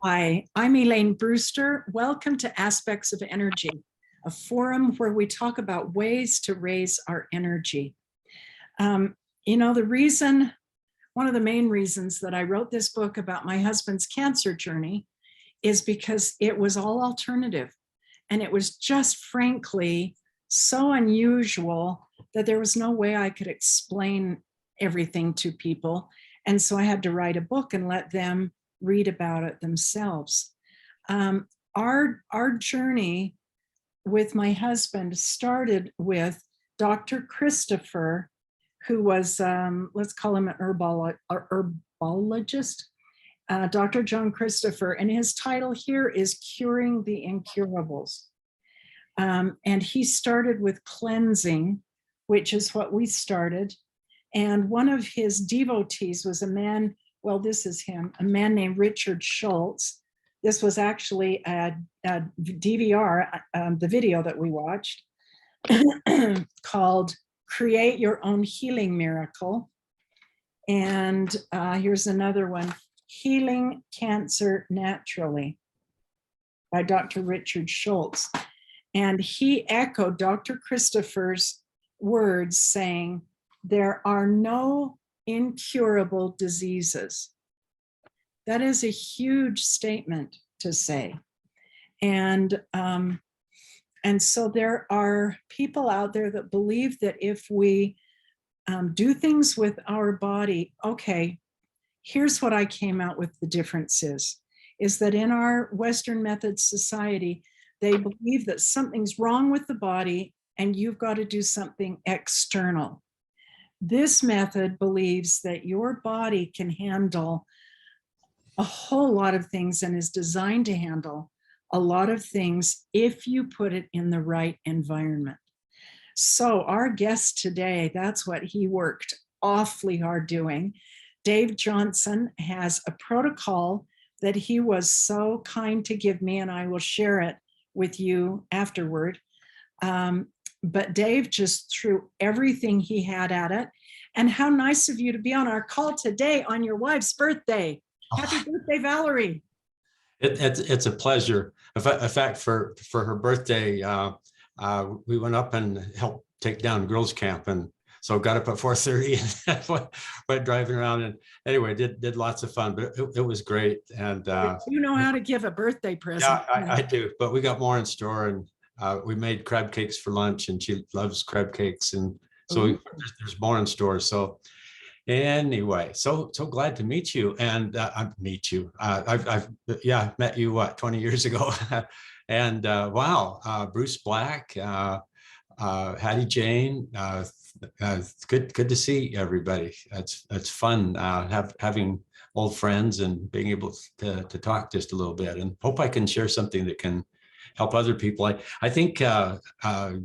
Hi, I'm Elaine Brewster. Welcome to Aspects of Energy, a forum where we talk about ways to raise our energy. One of the main reasons that I wrote this book about my husband's cancer journey is because it was all alternative. And it was just frankly so unusual that there was no way I could explain everything to people. And so I had to write a book and let them read about it themselves. Our journey with my husband started with Dr. Christopher, who was, let's call him an herbologist, Dr. John Christopher, and his title here is Curing the Incurables. And he started with cleansing, which is what we started. And one of his devotees was a man, well, this is him, a man named Richard Schultz. This was actually a DVR, the video that we watched, called Create Your Own Healing Miracle. And here's another one, Healing Cancer Naturally, by Dr. Richard Schultz. And he echoed Dr. Christopher's words saying, there are no incurable diseases. That is a huge statement to say. And so there are people out there that believe that if we do things with our body, okay, here's what I came out with the difference is that in our Western method society, they believe that something's wrong with the body and you've got to do something external. This method believes that your body can handle a whole lot of things and is designed to handle a lot of things if you put it in the right environment. So our guest today, that's what he worked awfully hard doing. Dave Johnson has a protocol that he was so kind to give me, and I will share it with you afterward. But Dave just threw everything he had at it. And how nice of you to be on our call today on your wife's birthday. Happy birthday, Valerie. It's a pleasure. In fact, for her birthday, we went up and helped take down girls' camp. And so got up at 4:30 and went driving around. And anyway, did lots of fun, but it was great. And you know how to give a birthday present. Yeah, I do. But we got more in store, and we made crab cakes for lunch, and she loves crab cakes, and so there's more in store. So anyway, so glad to meet you, and meet you. I've met you 20 years ago, and wow, Bruce Black, Hattie Jane. It's good to see everybody. It's fun having old friends and being able to talk just a little bit, and hope I can share something that can help other people. I think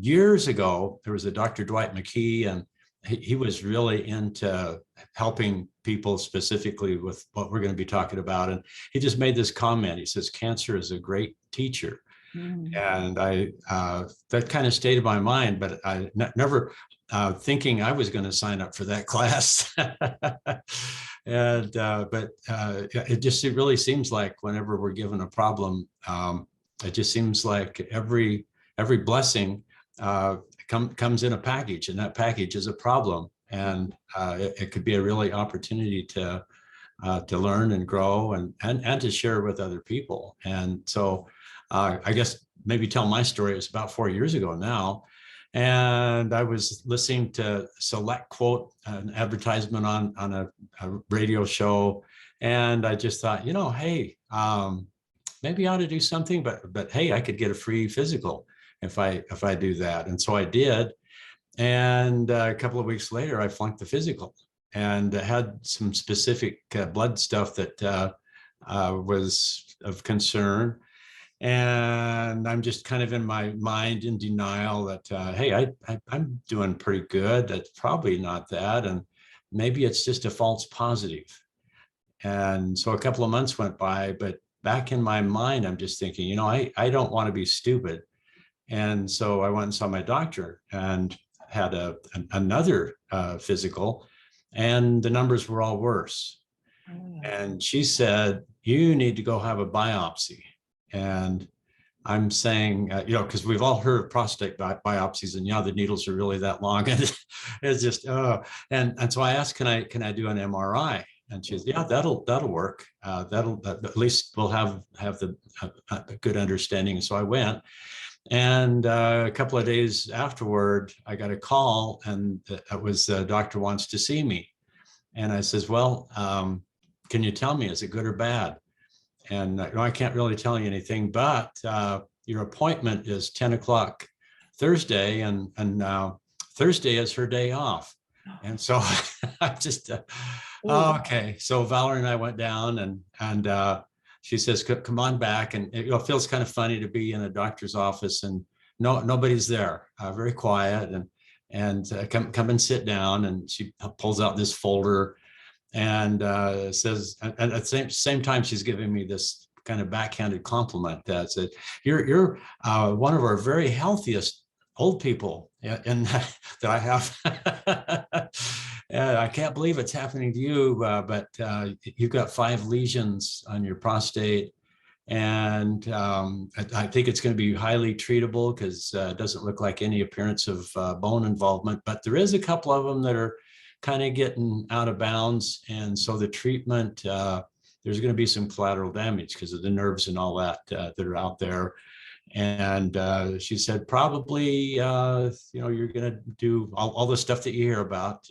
years ago, there was a Dr. Dwight McKee, and he was really into helping people specifically with what we're going to be talking about. And he just made this comment. He says, cancer is a great teacher. And that kind of stayed in my mind, but I never thinking I was going to sign up for that class. And it really seems like whenever we're given a problem, it just seems like every blessing comes in a package, and that package is a problem. And it could be a really opportunity to learn and grow and to share with other people. And so I guess maybe tell my story. It was about 4 years ago now. And I was listening to Select Quote, an advertisement on a radio show. And I just thought, hey, maybe I ought to do something, but hey, I could get a free physical if I do that. And so I did. And a couple of weeks later, I flunked the physical and had some specific blood stuff that was of concern. And I'm just kind of in my mind in denial that, hey, I'm doing pretty good. That's probably not that. And maybe it's just a false positive. And so a couple of months went by, but back in my mind, I'm just thinking, I don't want to be stupid. And so I went and saw my doctor and had another physical, and the numbers were all worse. And she said, you need to go have a biopsy. And I'm saying, because we've all heard of prostate biopsies, and the needles are really that long, and it's just, and so I asked, can I do an MRI? And she says, yeah, that'll work. That'll at least we'll have a good understanding. And so I went, and a couple of days afterward, I got a call, and it was doctor wants to see me. And I says, well, can you tell me, is it good or bad? And no, I can't really tell you anything, but your appointment is 10 o'clock Thursday, and Thursday is her day off. And so I just, okay. So Valerie and I went down, and she says, come on back. And it feels kind of funny to be in a doctor's office and nobody's there, very quiet, and come and sit down. And she pulls out this folder and says, and at the same time, she's giving me this kind of backhanded compliment that said, you're one of our very healthiest old people and that I have. And I can't believe it's happening to you, but you've got 5 lesions on your prostate. And I think it's going to be highly treatable because it doesn't look like any appearance of bone involvement, but there is a couple of them that are kind of getting out of bounds. And so the treatment, there's going to be some collateral damage because of the nerves and all that that are out there. And she said, probably, you're going to do all the stuff that you hear about,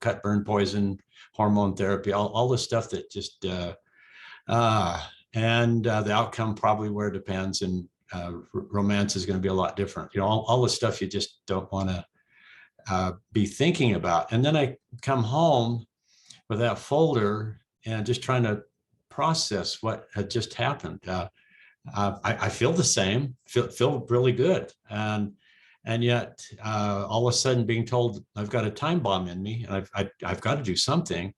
cut, burn, poison, hormone therapy, all the stuff that just, and the outcome probably where it depends. And romance is going to be a lot different. All the stuff you just don't want to be thinking about. And then I come home with that folder and just trying to process what had just happened. I feel the same, feel really good. And yet all of a sudden being told I've got a time bomb in me and I've got to do something.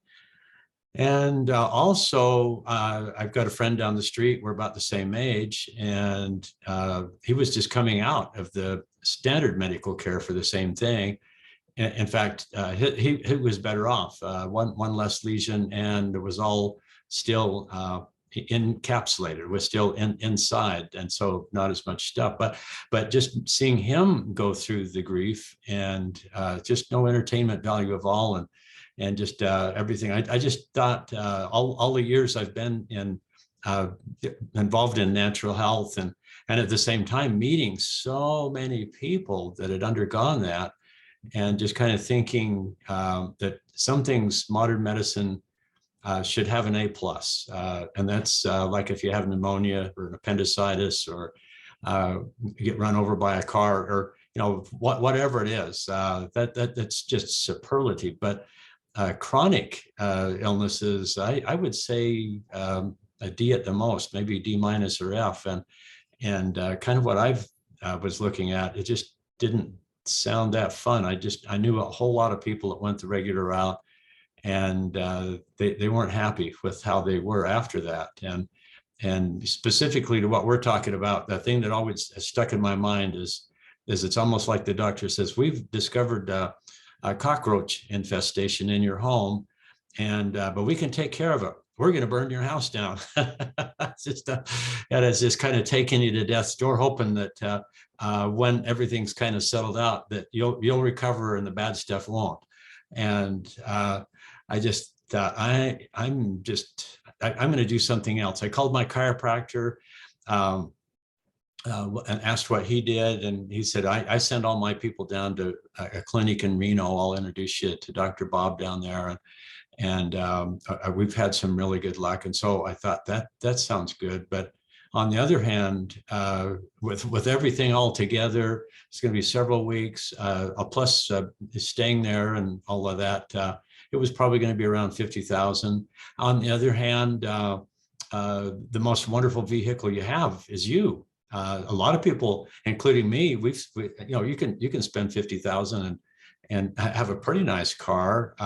And also I've got a friend down the street, we're about the same age, and he was just coming out of the standard medical care for the same thing. In fact, he was better off, one less lesion, and it was all still encapsulated. It was still inside, and so not as much stuff. But just seeing him go through the grief and just no entertainment value of all, and just everything. I just thought all the years I've been involved in natural health, and at the same time meeting so many people that had undergone that. And just kind of thinking that some things modern medicine should have an A+. And that's like if you have pneumonia or an appendicitis or get run over by a car or, whatever it is, that's just superlative. But chronic illnesses, I would say a D at the most, maybe D- or F. And kind of what was looking at, it just didn't sound that fun. I knew a whole lot of people that went the regular route, and they weren't happy with how they were after that. And specifically to what we're talking about, the thing that always stuck in my mind is it's almost like the doctor says, we've discovered a cockroach infestation in your home, and but we can take care of it. We're going to burn your house down. It's just kind of taking you to death's door, hoping that when everything's kind of settled out, that you'll recover and the bad stuff won't. And I just thought I'm going to do something else. I called my chiropractor and asked what he did, and he said, I send all my people down to a clinic in Reno. I'll introduce you to Dr. Bob down there. And we've had some really good luck. And so I thought that sounds good. But on the other hand, with everything all together, it's going to be several weeks, plus staying there and all of that. It was probably going to be around $50,000. On the other hand, the most wonderful vehicle you have is you. A lot of people, including me, you can spend $50,000 and have a pretty nice car.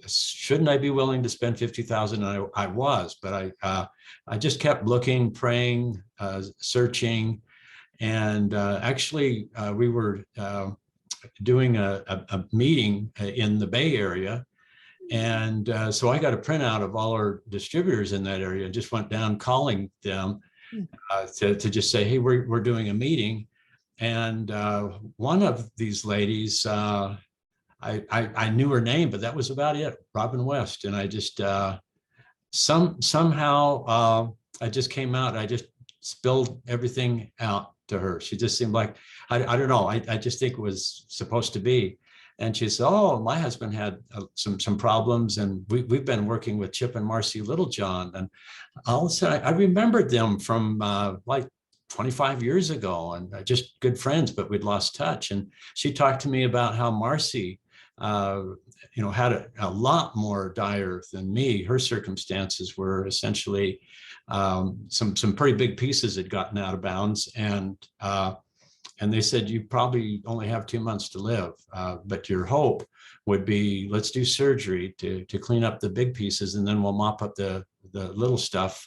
Shouldn't I be willing to spend $50,000? I was, but I just kept looking, praying, searching, and actually we were doing a meeting in the Bay Area, And so I got a printout of all our distributors in that area and just went down calling them to just say, hey, we're doing a meeting. And one of these ladies, I knew her name, but that was about it, Robin West. And I just somehow I just came out. I just spilled everything out to her. She just seemed like I don't know. I just think it was supposed to be. And she said, "Oh, my husband had some problems, and we've been working with Chip and Marcy Littlejohn." And all of a sudden, I remembered them from like 25 years ago, and just good friends, but we'd lost touch. And she talked to me about how Marcy, had a lot more dire than me. Her circumstances were essentially some pretty big pieces had gotten out of bounds, and they said, you probably only have 2 months to live, but your hope would be, let's do surgery to clean up the big pieces, and then we'll mop up the little stuff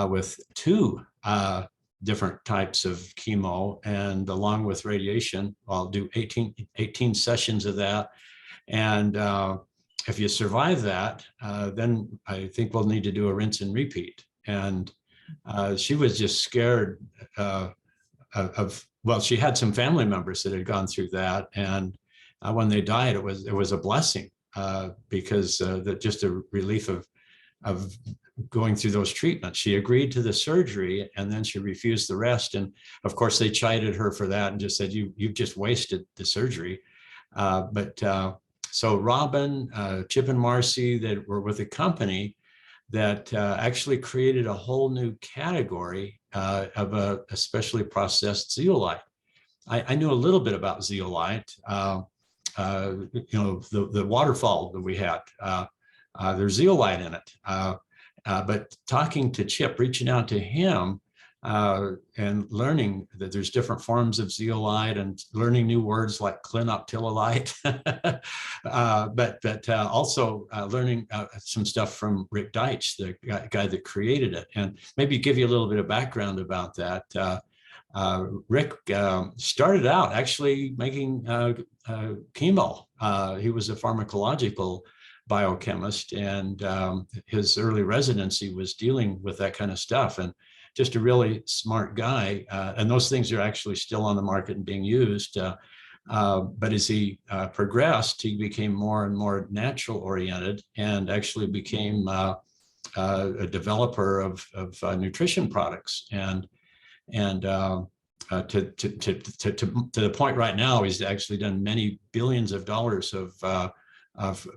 with 2 different types of chemo, and along with radiation. I'll do 18 sessions of that. And if you survive that, then I think we'll need to do a rinse and repeat. And she was just scared well, she had some family members that had gone through that. And when they died, it was a blessing because just a relief of going through those treatments. She agreed to the surgery, and then she refused the rest. And of course, they chided her for that and just said, you've just wasted the surgery. So Robin, Chip and Marcy, that were with a company that actually created a whole new category of a specially processed zeolite. I knew a little bit about zeolite. The waterfall that we had, there's zeolite in it. But talking to Chip, reaching out to him, and learning that there's different forms of zeolite, and learning new words like clinoptilolite, but also learning some stuff from Rick Deitch, the guy that created it. And maybe give you a little bit of background about that. Rick started out actually making chemo. He was a pharmacological biochemist, and his early residency was dealing with that kind of stuff. And just a really smart guy. And those things are actually still on the market and being used. But as he progressed, he became more and more natural oriented, and actually became a developer of nutrition products. And to the point right now, he's actually done many billions of dollars of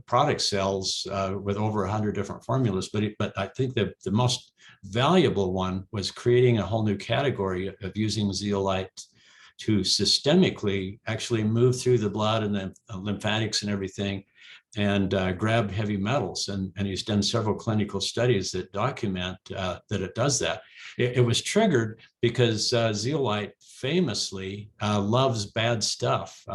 product sales with over 100 different formulas. But I think that the most valuable one was creating a whole new category of using zeolite to systemically actually move through the blood and the lymphatics and everything, and grab heavy metals. And he's done several clinical studies that document that it does that. It was triggered because zeolite famously loves bad stuff.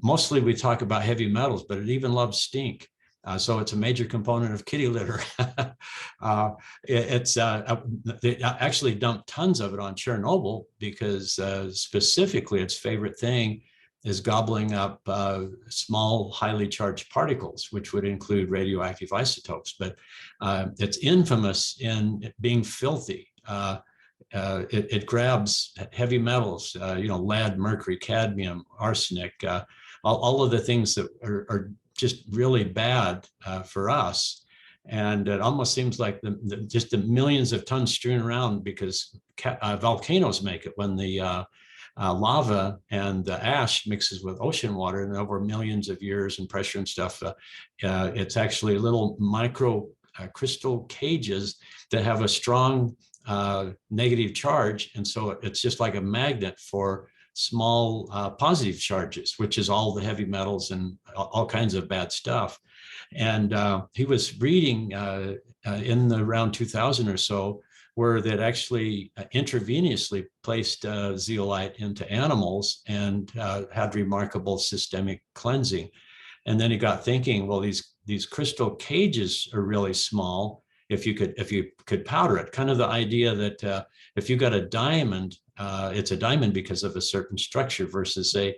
Mostly we talk about heavy metals, but it even loves stink. So it's a major component of kitty litter. They actually dumped tons of it on Chernobyl because specifically its favorite thing is gobbling up small, highly charged particles, which would include radioactive isotopes. But it's infamous in being filthy. It grabs heavy metals, lead, mercury, cadmium, arsenic, all of the things that are just really bad for us. And it almost seems like just the millions of tons strewn around because volcanoes make it when the lava and the ash mixes with ocean water, and over millions of years and pressure and stuff, it's actually little micro crystal cages that have a strong negative charge. And so it's just like a magnet for small positive charges, which is all the heavy metals and all kinds of bad stuff. And he was reading in the around 2000 or so, where that actually intravenously placed zeolite into animals and had remarkable systemic cleansing. And then he got thinking, well, these crystal cages are really small. If you could powder it, kind of the idea that if you got a diamond, it's a diamond because of a certain structure, versus say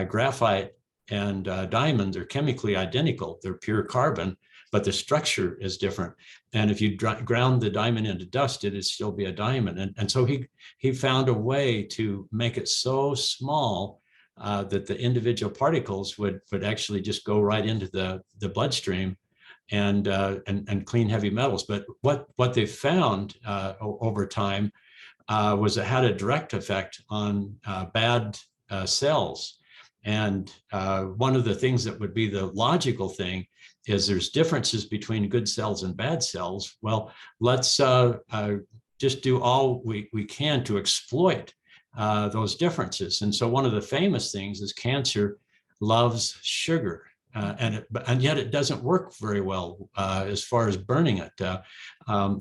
graphite and diamond, they're chemically identical. They're pure carbon, but the structure is different. And if you ground the diamond into dust, it'd still be a diamond. And so he found a way to make it so small that the individual particles would actually just go right into the bloodstream and clean heavy metals. But what they found over time was it had a direct effect on bad cells. And one of the things that would be the logical thing is there's differences between good cells and bad cells. Well, let's just do all we can to exploit those differences. And so one of the famous things is cancer loves sugar. And yet it doesn't work very well as far as burning it.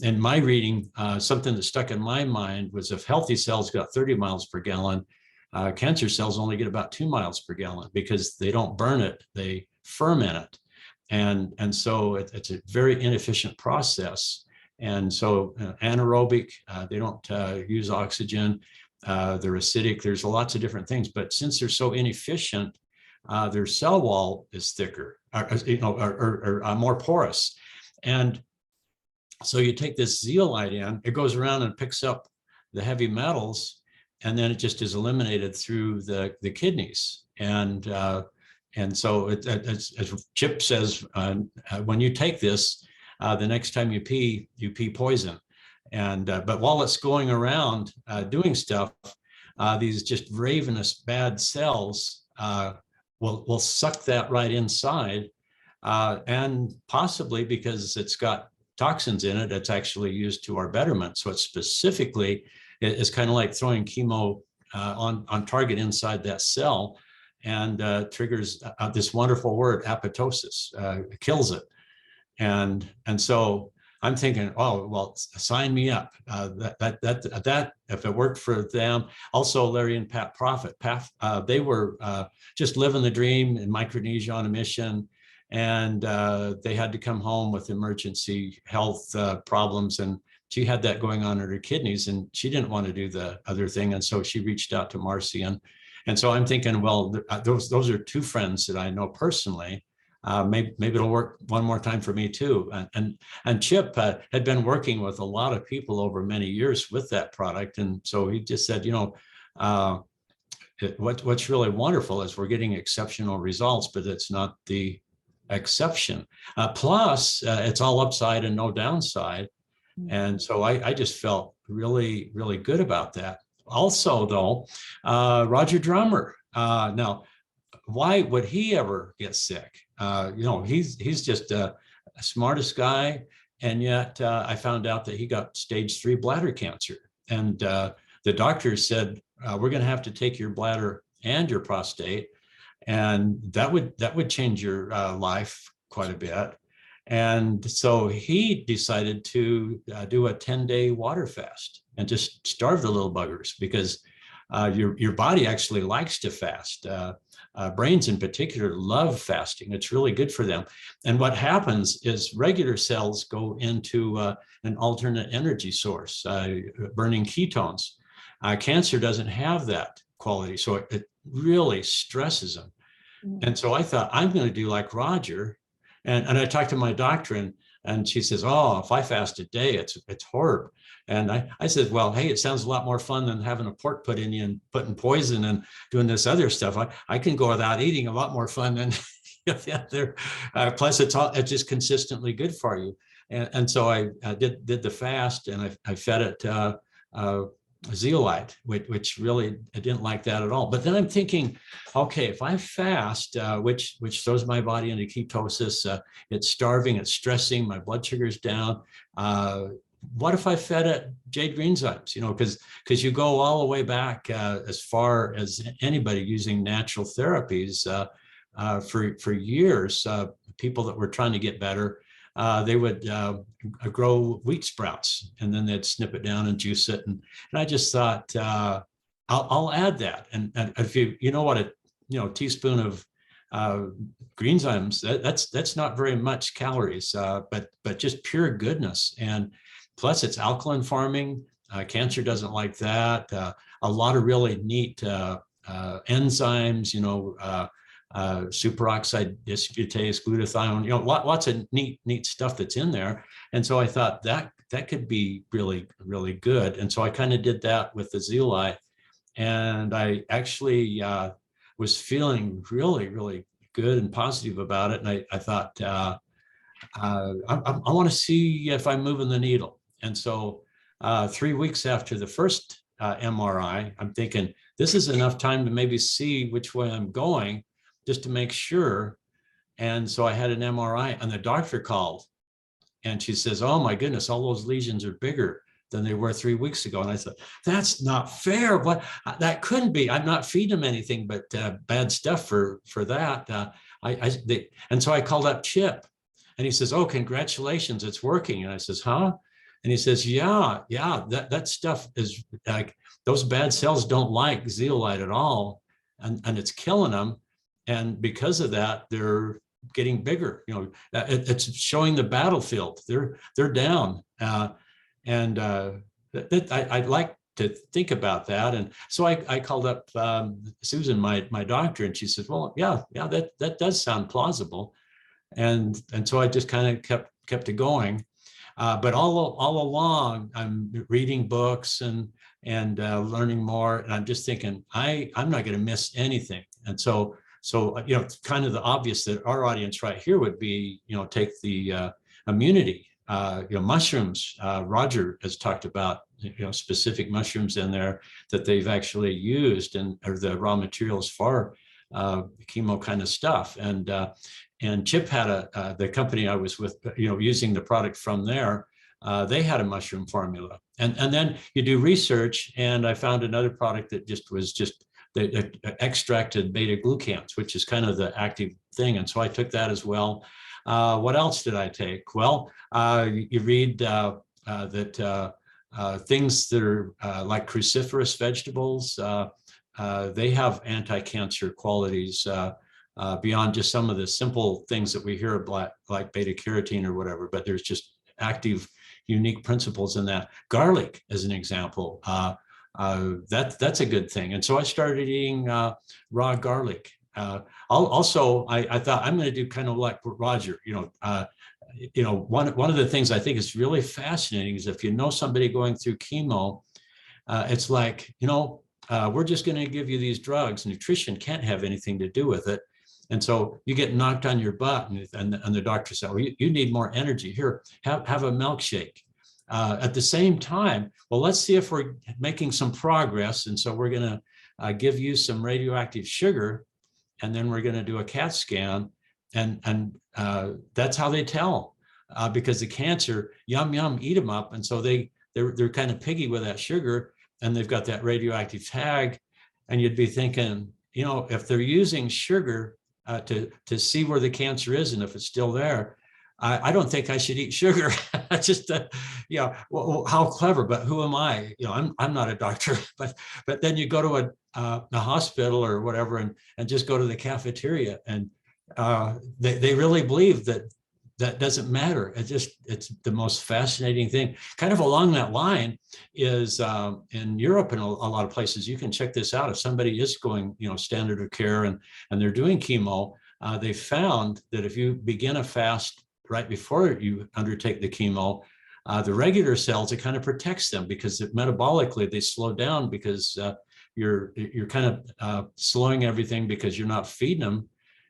In my reading, something that stuck in my mind was if healthy cells got 30 miles per gallon, cancer cells only get about 2 miles per gallon because they don't burn it, they ferment it. And so it's a very inefficient process. And so anaerobic, they don't use oxygen, they're acidic, there's lots of different things. But since they're so inefficient, their cell wall is thicker, or more porous. And so you take this zeolite in, it goes around and picks up the heavy metals, and then it just is eliminated through the kidneys. And so as Chip says, when you take this, the next time you pee poison. And but while it's going around doing stuff, these just ravenous bad cells will suck that right inside, and possibly because it's got toxins in it, it's actually used to our betterment. So it specifically is kind of like throwing chemo on target inside that cell, and triggers this wonderful word, apoptosis, kills it. And so I'm thinking, oh, well, sign me up. That if it worked for them. Also, Larry and Pat Prophet, they were just living the dream in Micronesia on a mission, and they had to come home with emergency health problems, and she had that going on in her kidneys, and she didn't want to do the other thing, and so she reached out to Marcy, and so I'm thinking, well, those are two friends that I know personally. Maybe it'll work one more time for me too. And Chip had been working with a lot of people over many years with that product, and so he just said, what's really wonderful is we're getting exceptional results, but it's not the exception. Plus, it's all upside and no downside, and so I just felt really, really good about that. Also, though, Roger Drummer. Now, why would he ever get sick? He's just the smartest guy, and yet I found out that he got stage 3 bladder cancer, and the doctors said we're going to have to take your bladder and your prostate, and that would change your life quite a bit. And so he decided to do a 10-day water fast and just starve the little buggers, because your body actually likes to fast. Brains in particular love fasting. It's really good for them. And what happens is regular cells go into an alternate energy source, burning ketones. Cancer doesn't have that quality, so it really stresses them. And so I thought, I'm going to do like Roger. And I talked to my doctor, and she says, oh, if I fast a day, it's horrible. And I said, well, hey, it sounds a lot more fun than having a pork put in you and putting poison and doing this other stuff. I can go without eating, a lot more fun than the other. Plus, it's just consistently good for you. And so I did the fast, and I fed it zeolite, which really, I didn't like that at all. But then I'm thinking, okay, if I fast, which throws my body into ketosis, it's starving, it's stressing, my blood sugar's down. What if I fed it Jade Greenzymes? Because you go all the way back as far as anybody using natural therapies for years. People that were trying to get better, they would grow wheat sprouts, and then they'd snip it down and juice it. And I just thought, I'll add that. And if you know what a teaspoon of Greenzymes, that's not very much calories, but just pure goodness. And plus, it's alkaline farming. Cancer doesn't like that. A lot of really neat enzymes, superoxide dismutase, glutathione, lots of neat stuff that's in there. And so I thought that could be really, really good. And so I kind of did that with the zeolite. And I actually was feeling really, really good and positive about it. And I thought, I want to see if I'm moving the needle. And so 3 weeks after the first MRI, I'm thinking this is enough time to maybe see which way I'm going, just to make sure. And so I had an MRI, and the doctor called, and she says, "Oh my goodness, all those lesions are bigger than they were 3 weeks ago." And I said, "That's not fair. But that couldn't be. I'm not feeding them anything but bad stuff for that." And so I called up Chip, and he says, "Oh, congratulations, it's working." And I says, "Huh?" And he says, yeah, that stuff is like, those bad cells don't like zeolite at all, and it's killing them. And because of that, they're getting bigger. It's showing the battlefield. They're down. I'd like to think about that. And so I called up Susan, my doctor, and she said, "Well, yeah, that does sound plausible." And so I just kind of kept it going. But all along, I'm reading books and learning more, and I'm just thinking I'm not going to miss anything. And so it's kind of the obvious that our audience right here would be, take the immunity, mushrooms. Roger has talked about specific mushrooms in there that they've actually used and are the raw materials for chemo kind of stuff. And Chip had the company I was with, using the product from there. They had a mushroom formula, and then you do research, and I found another product that was the extracted beta glucans, which is kind of the active thing. And so I took that as well. What else did I take? Well, you read that things that are like cruciferous vegetables, they have anti-cancer qualities beyond just some of the simple things that we hear about, like beta carotene or whatever, but there's just active, unique principles in that. Garlic, as an example, that's a good thing. And so I started eating raw garlic. Also, I thought I'm going to do kind of like Roger. One of the things I think is really fascinating is if you know somebody going through chemo, it's like, we're just going to give you these drugs. Nutrition can't have anything to do with it. And so you get knocked on your butt, and the doctor said, "Well, you need more energy. Here, have a milkshake." At the same time, well, let's see if we're making some progress. And so we're going to give you some radioactive sugar, and then we're going to do a CAT scan. And that's how they tell, because the cancer, yum, eat them up. And so they're kind of piggy with that sugar, and they've got that radioactive tag. And you'd be thinking, if they're using sugar to see where the cancer is and if it's still there, I don't think I should eat sugar. Just, well, how clever, but who am I? I'm not a doctor, but then you go to a hospital or whatever, and just go to the cafeteria, and they really believe that doesn't matter. It's the most fascinating thing. Kind of along that line is in Europe and a lot of places, you can check this out. If somebody is going, standard of care and they're doing chemo, they found that if you begin a fast right before you undertake the chemo, the regular cells, it kind of protects them, because metabolically they slow down, because you're kind of slowing everything because you're not feeding them.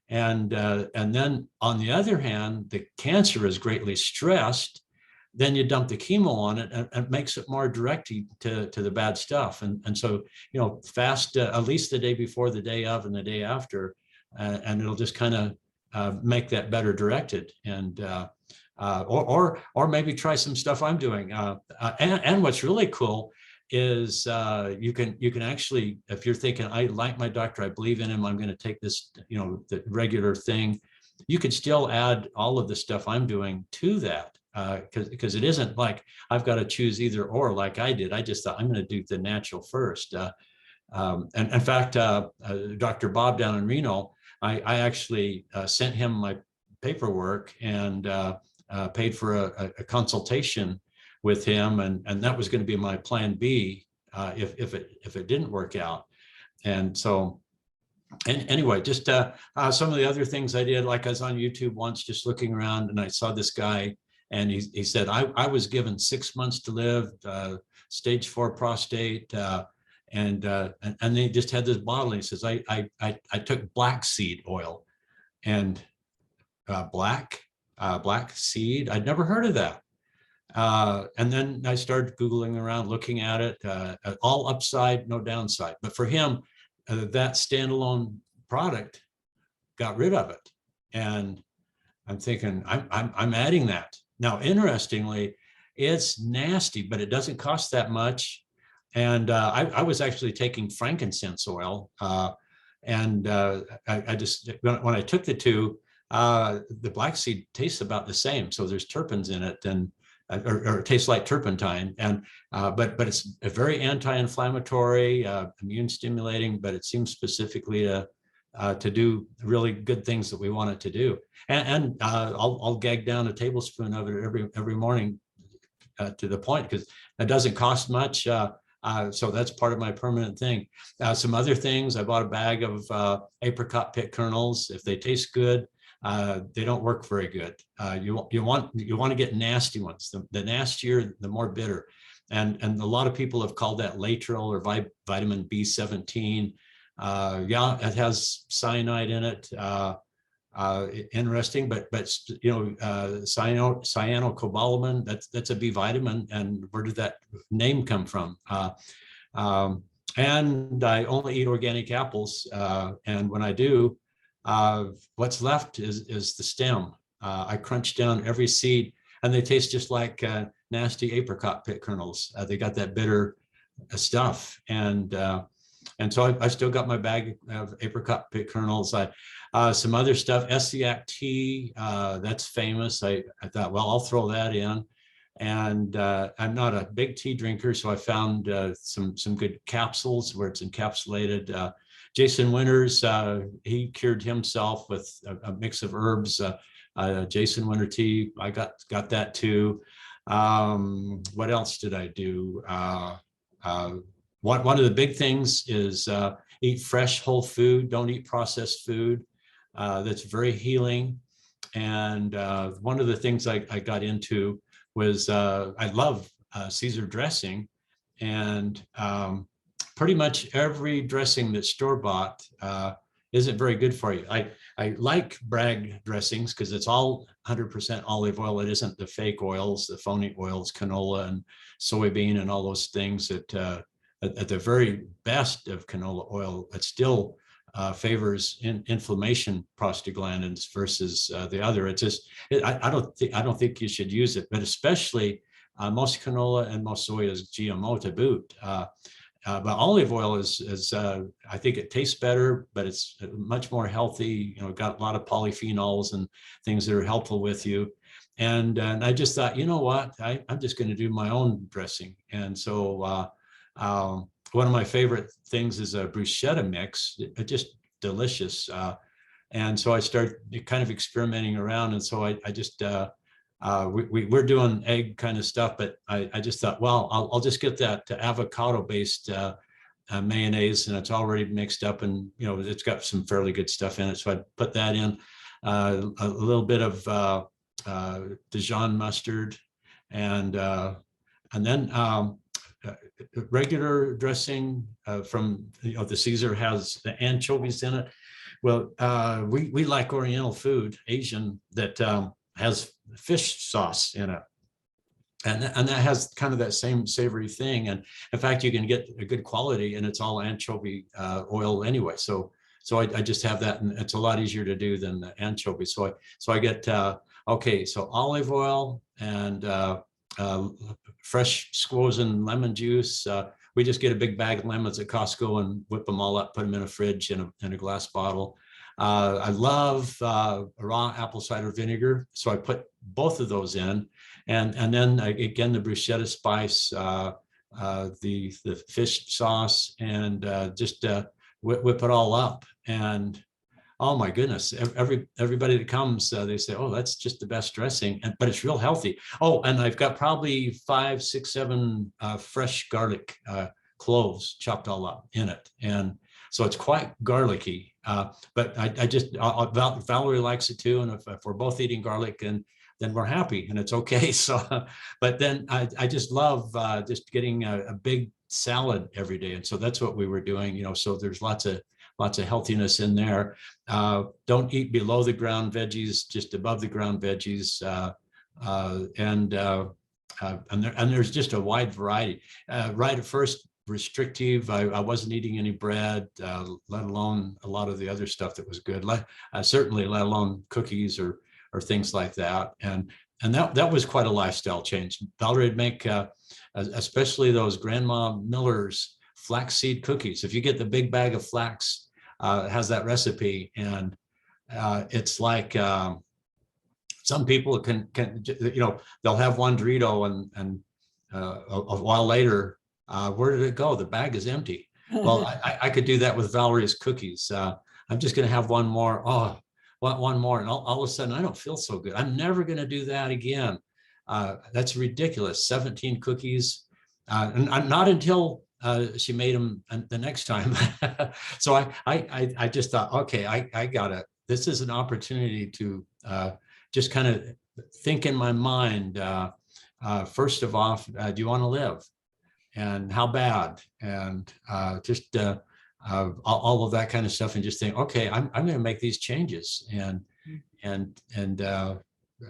And then on the other hand, the cancer is greatly stressed. Then you dump the chemo on it, and it makes it more direct to the bad stuff. And so, fast at least the day before, the day of, and the day after, and it'll just kind of make that better directed. And or maybe try some stuff I'm doing. And what's really cool is you can actually, if you're thinking, I like my doctor, I believe in him, I'm going to take this, the regular thing, you could still add all of the stuff I'm doing to that, because it isn't like I've got to choose either or like I did. I just thought I'm going to do the natural first. And in fact, Dr. Bob down in Reno, I actually sent him my paperwork and paid for a consultation with him, and that was going to be my plan B if it didn't work out. And so And anyway, just some of the other things I did, like I was on YouTube once, just looking around, and I saw this guy, and he said, I was given 6 months to live, stage 4 prostate, and they just had this bottle. And he says, I took black seed oil, and black seed. I'd never heard of that. And then I started Googling around, looking at it, all upside, no downside. But for him, that standalone product got rid of it. And I'm thinking, I'm adding that. Now, interestingly, it's nasty, but it doesn't cost that much. And I was actually taking frankincense oil. I just, when I took the two, the black seed tastes about the same. So there's terpenes in it, and or it tastes like turpentine, and but it's a very anti-inflammatory, immune stimulating, but it seems specifically to do really good things that we want it to do. And I'll gag down a tablespoon of it every morning, to the point, because it doesn't cost much. So that's part of my permanent thing. Some other things, I bought a bag of apricot pit kernels. If they taste good, they don't work very good. You want to get nasty ones. The nastier, the more bitter. And a lot of people have called that laetrile or vitamin B17. Yeah, it has cyanide in it. Interesting, but cyanocobalamin, that's a B vitamin. And where did that name come from? And I only eat organic apples. And when I do, what's left is the stem. I crunch down every seed, and they taste just like nasty apricot pit kernels. They got that bitter stuff. And so I still got my bag of apricot pit kernels. Some other stuff, Essiac tea, that's famous. I thought, well, I'll throw that in. And I'm not a big tea drinker, so I found some good capsules where it's encapsulated. Jason Winters, he cured himself with a mix of herbs. Jason Winter tea, I got that too. What else did I do? One of the big things is eat fresh whole food. Don't eat processed food. That's very healing. And one of the things I got into was I love Caesar dressing, and pretty much every dressing that's store-bought isn't very good for you. I like Bragg dressings because it's all 100% olive oil. It isn't the fake oils, the phony oils, canola and soybean and all those things that at the very best of canola oil, it still favors inflammation prostaglandins versus the other. It's just, I don't think you should use it, but especially most canola and most soy is GMO to boot. But olive oil is I think it tastes better, but it's much more healthy. Got a lot of polyphenols and things that are helpful with you. And I just thought, you know what, I'm just going to do my own dressing. And so one of my favorite things is a bruschetta mix. It's just delicious. And so I started kind of experimenting around. And so I just, we're doing egg kind of stuff, but I just thought, well, I'll just get that avocado-based mayonnaise, and it's already mixed up, and it's got some fairly good stuff in it. So I put that in, a little bit of Dijon mustard, and then regular dressing from the Caesar has the anchovies in it. Well, we like Oriental food, Asian, that has fish sauce in it, and that has kind of that same savory thing. And in fact, you can get a good quality, and it's all anchovy oil anyway. So I just have that, and it's a lot easier to do than the anchovy. So I get okay, so olive oil and fresh squozen lemon juice. We just get a big bag of lemons at Costco and whip them all up, put them in a fridge in a glass bottle. I love raw apple cider vinegar, so I put both of those in, and then again the bruschetta spice, the fish sauce, and just whip it all up. And oh my goodness, everybody that comes, they say, oh, that's just the best dressing, but it's real healthy. Oh, and I've got probably 5, 6, 7 fresh garlic cloves chopped all up in it. And So it's quite garlicky, but Valerie likes it too. And if we're both eating garlic, and then we're happy and it's okay. So, but then I just love just getting a big salad every day. And so that's what we were doing, so there's lots of healthiness in there. Don't eat below the ground veggies, just above the ground veggies. And there's just a wide variety. Right at first, restrictive. I wasn't eating any bread, let alone a lot of the other stuff that was good. Certainly, let alone cookies or things like that. And that was quite a lifestyle change. Valerie would make, especially those Grandma Miller's flaxseed cookies. If you get the big bag of flax, it has that recipe, and it's like some people can they'll have one Dorito and a while later, where did it go? The bag is empty. Well, I could do that with Valerie's cookies. I'm just going to have one more. Oh, one more, and all of a sudden I don't feel so good. I'm never going to do that again. That's ridiculous. 17 cookies, and not until she made them the next time. So I just thought, okay, I got it. This is an opportunity to just kind of think in my mind. First of all, do you want to live, and how bad, and just all of that kind of stuff, and just think, okay, I'm going to make these changes, and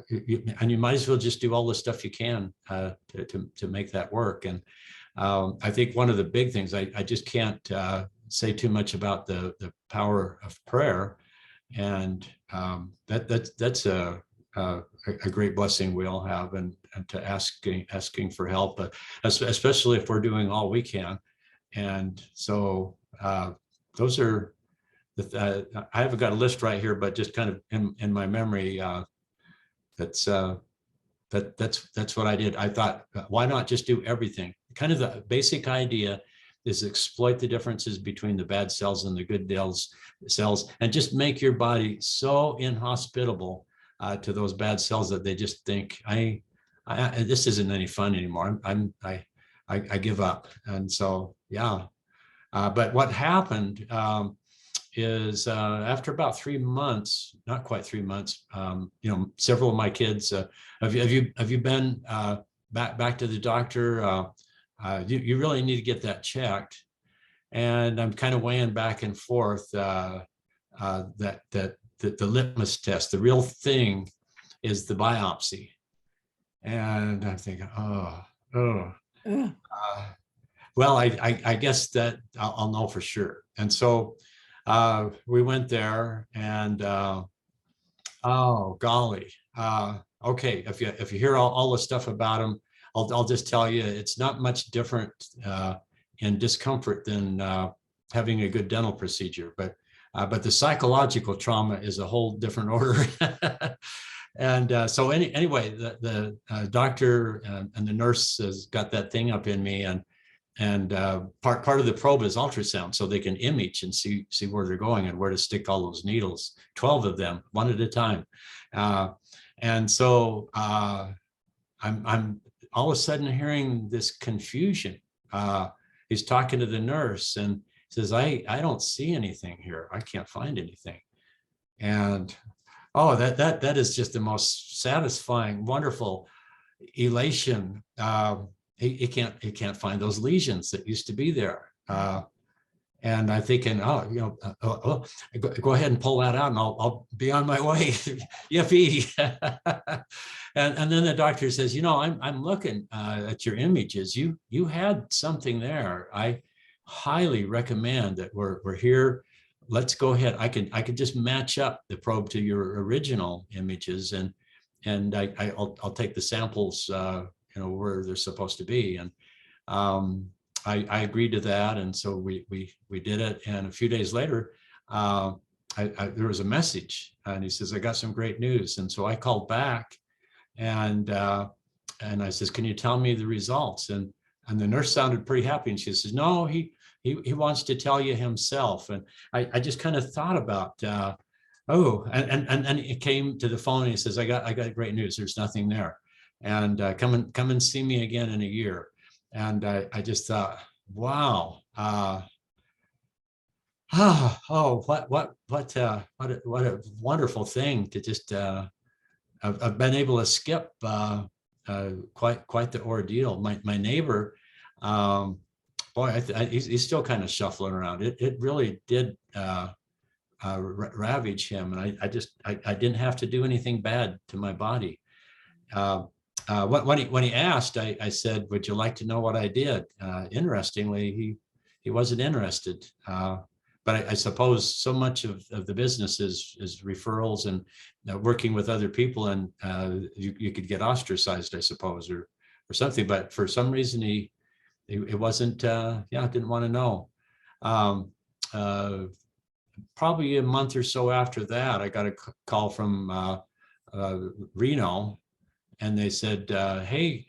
you might as well just do all the stuff you can to make that work. And I think one of the big things, I just can't say too much about the power of prayer, and that's a great blessing we all have, and to asking for help, especially if we're doing all we can. And so those are I haven't got a list right here, but just kind of in my memory, that's what I did. I thought, why not just do everything? Kind of the basic idea is exploit the differences between the bad cells and the good cells, and just make your body so inhospitable to those bad cells that they just think, this isn't any fun anymore. I give up. And so, yeah. But what happened is after about 3 months, not quite 3 months, several of my kids, have you been back to the doctor? You really need to get that checked. And I'm kind of weighing back and forth that the litmus test, the real thing, is the biopsy. And I'm thinking, well, I guess that I'll know for sure. And so we went there, and oh golly, okay. If you hear all the stuff about them, I'll just tell you, it's not much different in discomfort than having a good dental procedure, but the psychological trauma is a whole different order. And so anyway, the doctor and the nurse has got that thing up in me, and part of the probe is ultrasound, so they can image and see where they're going and where to stick all those needles, 12 of them, one at a time. And so I'm all of a sudden hearing this confusion. He's talking to the nurse and says, I don't see anything here. I can't find anything. And oh, that is just the most satisfying, wonderful elation. He can't find those lesions that used to be there. And I'm thinking, go ahead and pull that out, and I'll be on my way. Yippee! And then the doctor says, I'm looking at your images. You had something there. I highly recommend that we're here. Let's go ahead. I could just match up the probe to your original images, and I'll take the samples, where they're supposed to be. And I agreed to that, and so we did it. And a few days later, there was a message, and he says, I got some great news. And so I called back, and I says, can you tell me the results? And the nurse sounded pretty happy, and she says, no, he wants to tell you himself. And I just kind of thought about, and it came to the phone, and he says, I got great news. There's nothing there, and come and see me again in a year. And I just thought, wow, what a wonderful thing to just I've been able to skip quite the ordeal. My neighbor, boy, he's still kind of shuffling around. It really did ravage him, and I didn't have to do anything bad to my body. When he asked, I said, "Would you like to know what I did?" Interestingly, he wasn't interested. But I suppose so much of the business is referrals and working with other people, and you could get ostracized, I suppose, or something. But for some reason, it wasn't. Didn't want to know. Probably a month or so after that, I got a call from Reno, and they said, "Hey,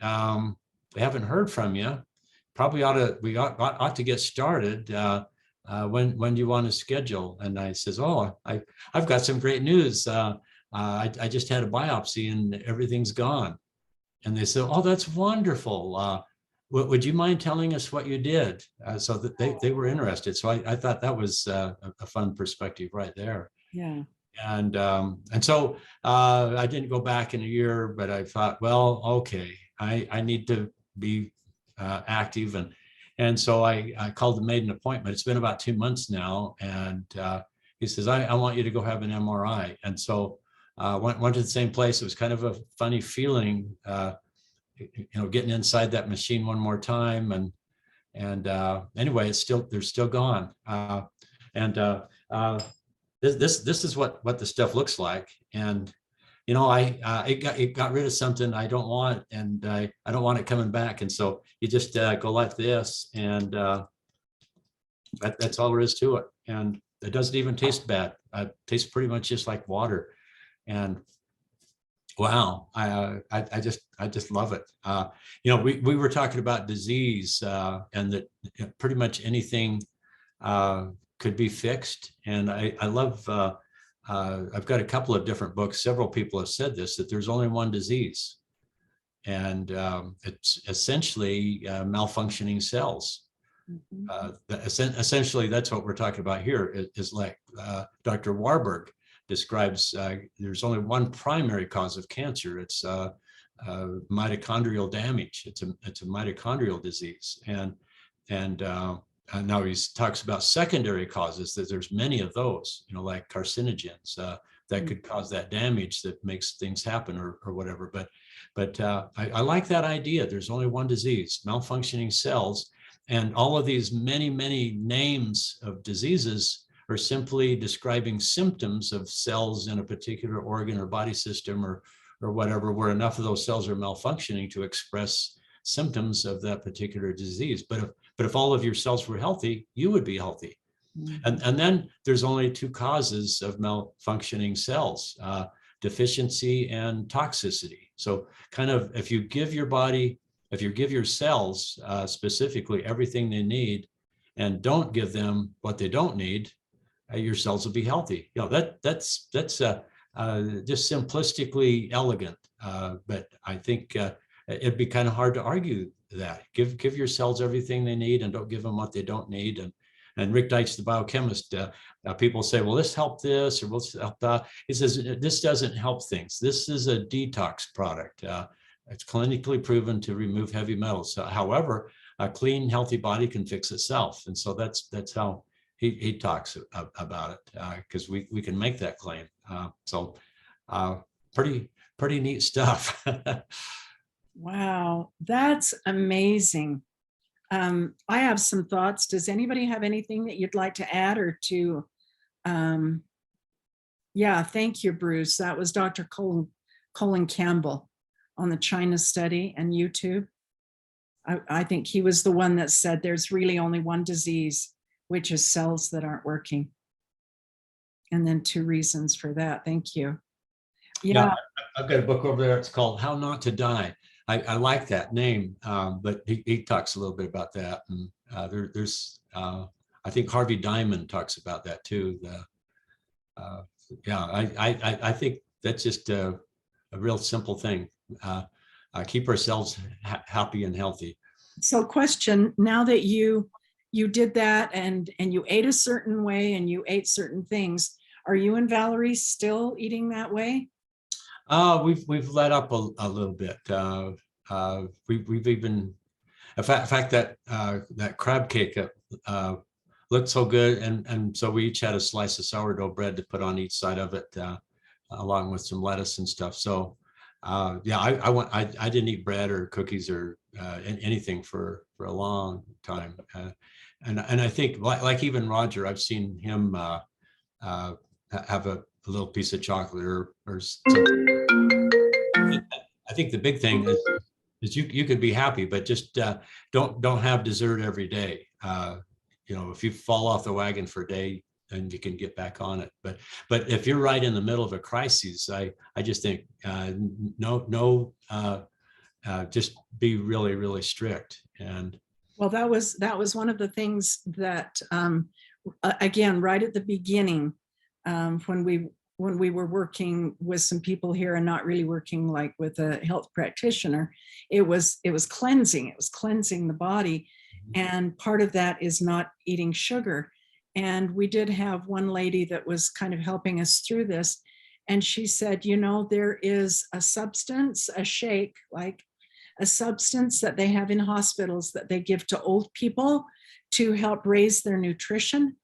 we haven't heard from you. Probably ought to get started. When do you want to schedule?" And I says, "Oh, I've got some great news. I just had a biopsy and everything's gone." And they said, "Oh, that's wonderful. Would you mind telling us what you did?" So that they were interested. So I thought that was a fun perspective right there. Yeah. And so I didn't go back in a year, but I thought, well, okay, I need to be active, and so I called and made an appointment. It's been about 2 months now, and he says, I want you to go have an MRI. And so went to the same place. It was kind of a funny feeling, getting inside that machine one more time, and anyway, they're still gone. This is what the stuff looks like. And it got rid of something I don't want, and I don't want it coming back. And so you just go like this, and that's all there is to it. And it doesn't even taste bad. It tastes pretty much just like water. And wow, I just love it. We were talking about disease, and that pretty much anything could be fixed. And I love. I've got a couple of different books. Several people have said this, that there's only one disease, and it's essentially malfunctioning cells. Essentially, that's what we're talking about here. Is like Dr. Warburg describes. There's only one primary cause of cancer. It's mitochondrial damage. It's a mitochondrial disease, and now he talks about secondary causes, that there's many of those, like carcinogens that could cause that damage that makes things happen or whatever. But I like that idea. There's only one disease, malfunctioning cells, and all of these many names of diseases are simply describing symptoms of cells in a particular organ or body system or whatever, where enough of those cells are malfunctioning to express symptoms of that particular disease. But if all of your cells were healthy, you would be healthy. And then there's only two causes of malfunctioning cells, deficiency and toxicity. So kind of if you give your cells specifically everything they need, and don't give them what they don't need, your cells will be healthy. That's just simplistically elegant, but I think it'd be kind of hard to argue that. Give your cells everything they need, and don't give them what they don't need. And Rick Deitch, the biochemist, people say, well, this helped this, or this helped that. He says, this doesn't help things. This is a detox product. It's clinically proven to remove heavy metals. However, a clean, healthy body can fix itself. And so that's how he talks about it, because we can make that claim. So pretty neat stuff. Wow, that's amazing. I have some thoughts. Does anybody have anything that you'd like to add or to? Yeah, thank you, Bruce. That was Dr. Colin Campbell on the China study and YouTube. I think he was the one that said there's really only one disease, which is cells that aren't working. And then 2 reasons for that. Thank you. Yeah. I've got a book over there. It's called How Not to Die. I like that name, but he talks a little bit about that. And there's, I think Harvey Diamond talks about that too. I think that's just a real simple thing. Keep ourselves happy and healthy. So question, now that you you did that and you ate a certain way and you ate certain things. Are you and Valerie still eating that way? We've let up a little bit. We've even, in fact that that crab cake looked so good, and so we each had a slice of sourdough bread to put on each side of it, along with some lettuce and stuff. So yeah, I didn't eat bread or cookies or anything for a long time, and I think like even Roger, I've seen him have a little piece of chocolate or something. I think the big thing is you could be happy, but just don't have dessert every day. You know, if you fall off the wagon for a day, then you can get back on it. But if you're right in the middle of a crisis, I just think just be really strict. And well, that was one of the things that again, right at the beginning, when we were working with some people here and not really working like with a health practitioner, it was cleansing. It was cleansing the body. And part of that is not eating sugar. And we did have one lady that was kind of helping us through this. And she said, you know, there is a substance, a shake, like a substance that they have in hospitals that they give to old people to help raise their nutrition.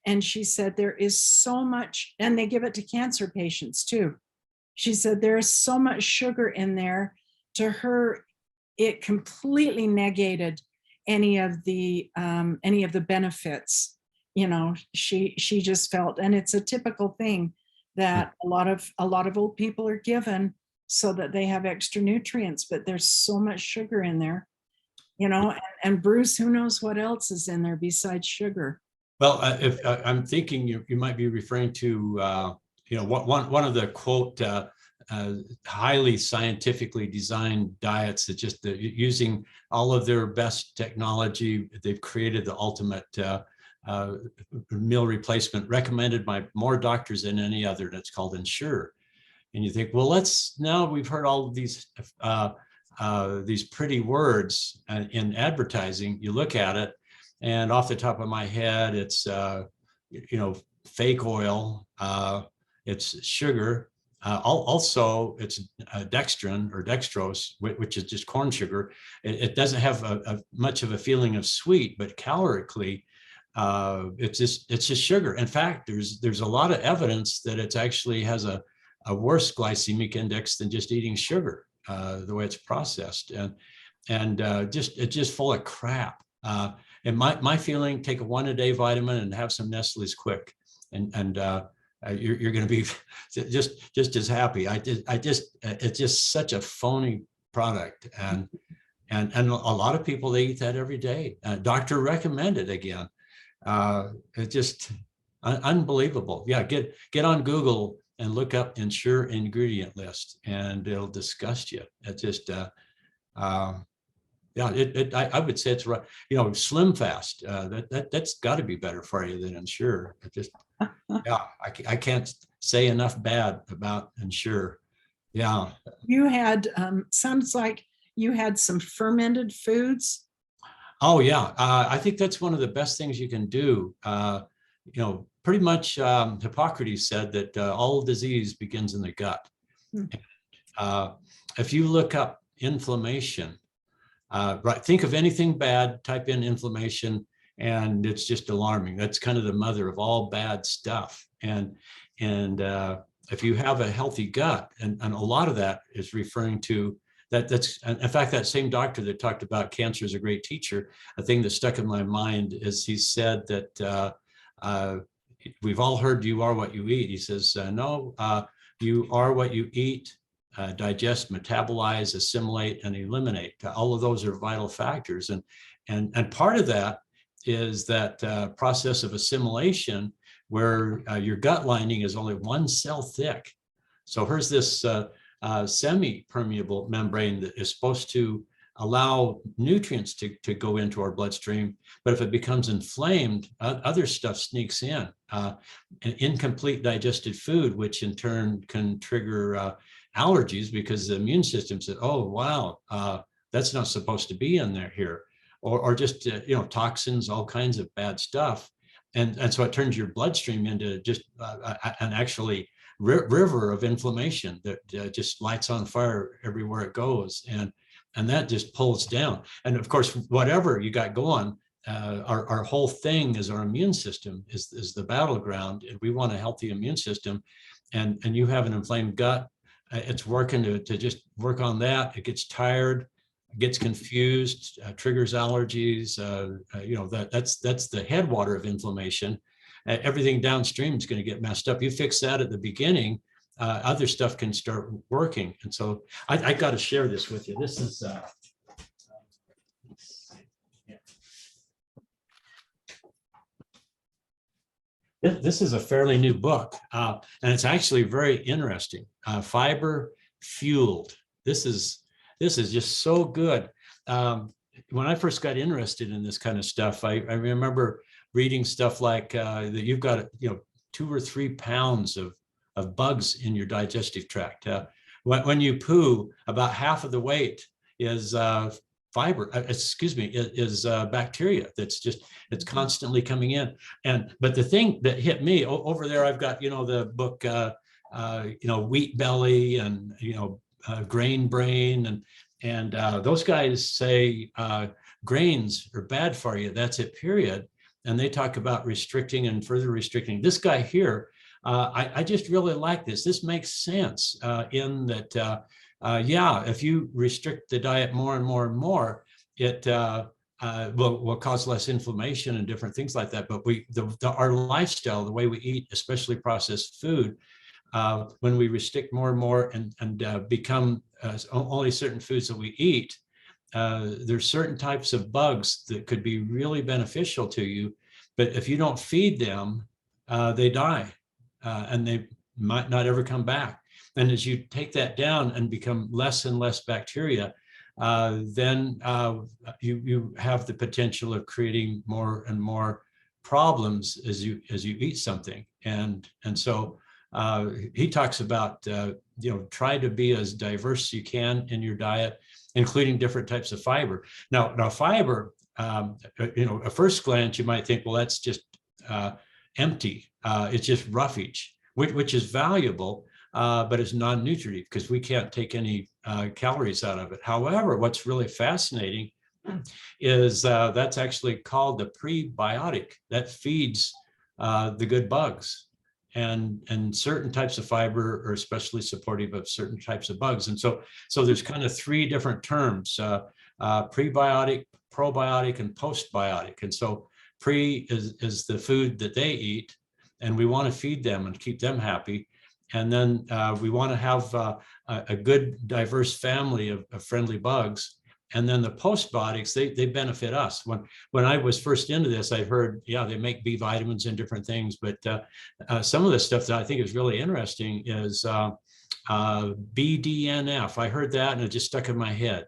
And she said, there is so much, and they give it to cancer patients too. She said, there is so much sugar in there. To her, it completely negated any of the benefits. You know, she just felt, and it's a typical thing that a lot of old people are given so that they have extra nutrients, but there's so much sugar in there, you know, and Bruce, who knows what else is in there besides sugar. well, if I'm thinking you might be referring to you know, one of the quote highly scientifically designed diets that just using all of their best technology, they've created the ultimate meal replacement recommended by more doctors than any other. That's called Ensure. And you think, well, now we've heard all of these pretty words in advertising. You look at it, and off the top of my head, it's you know, fake oil, it's sugar. Also, it's dextrin or dextrose, which is just corn sugar. It doesn't have much of a feeling of sweet, but calorically, it's just sugar. In fact, there's a lot of evidence that it actually has a worse glycemic index than just eating sugar, the way it's processed, and it's just full of crap. And my feeling: take a 1-a-day vitamin and have some Nestle's quick, and you're going to be just as happy. It's just such a phony product, and a lot of people, they eat that every day. Doctor recommended again. It's just unbelievable. Yeah, get on Google and look up Ensure ingredient list, and it'll disgust you. It's just yeah, I would say it's right. You know, Slim Fast, that's got to be better for you than Ensure. It just, yeah, I can't say enough bad about Ensure. Yeah. You had, sounds like you had some fermented foods. Oh yeah, I think that's one of the best things you can do. You know, pretty much Hippocrates said that all disease begins in the gut. If you look up inflammation, right, think of anything bad, type in inflammation, and it's just alarming. That's kind of the mother of all bad stuff. And if you have a healthy gut, and a lot of that is referring to that's in fact, that same doctor that talked about cancer is a great teacher. A thing that stuck in my mind is he said that we've all heard you are what you eat. He says, no, you are what you eat, digest, metabolize, assimilate, and eliminate. All of those are vital factors. And part of that is that process of assimilation where your gut lining is only one cell thick. So here's this semi-permeable membrane that is supposed to allow nutrients to go into our bloodstream. But if it becomes inflamed, other stuff sneaks in. An incomplete digested food, which in turn can trigger allergies because the immune system said, oh, wow, that's not supposed to be in there here. or just, toxins, all kinds of bad stuff. And so it turns your bloodstream into just an actually river of inflammation that just lights on fire everywhere it goes. And that just pulls down. And of course, whatever you got going, our whole thing is our immune system is the battleground, and we want a healthy immune system. And you have an inflamed gut, it's working to just work on that. It gets tired, gets confused, triggers allergies. That's the headwater of inflammation. Everything downstream is going to get messed up. You fix that at the beginning, other stuff can start working. And so I got to share this with you. This is this is a fairly new book, and it's actually very interesting. Fiber Fueled. This is just so good. When I first got interested in this kind of stuff, I remember reading stuff like that you've got 2 or 3 pounds of bugs in your digestive tract. When you poo, about half of the weight is is bacteria it's constantly coming in. But the thing that hit me over there, I've got the book Wheat Belly and Grain Brain, and those guys say grains are bad for you. That's it, period. And they talk about restricting and further restricting. This guy here, I just really like this. This makes sense in that, if you restrict the diet more and more and more, it will cause less inflammation and different things like that. But our lifestyle, the way we eat, especially processed food, when we restrict more and more and become only certain foods that we eat, there's certain types of bugs that could be really beneficial to you. But if you don't feed them, they die and they might not ever come back. And as you take that down and become less and less bacteria, then you have the potential of creating more and more problems as you eat something. And so he talks about try to be as diverse as you can in your diet, including different types of fiber. Now fiber, at first glance you might think, well, that's just empty. It's just roughage, which is valuable. But it's non-nutritive because we can't take any calories out of it. However, what's really fascinating is that's actually called the prebiotic that feeds the good bugs, and certain types of fiber are especially supportive of certain types of bugs. And so there's kind of 3 different terms: prebiotic, probiotic, and postbiotic. And so pre is the food that they eat, and we want to feed them and keep them happy. And then we want to have a good, diverse family of friendly bugs. And then the postbiotics, they benefit us. When I was first into this, I heard, they make B vitamins and different things. But some of the stuff that I think is really interesting is BDNF. I heard that and it just stuck in my head.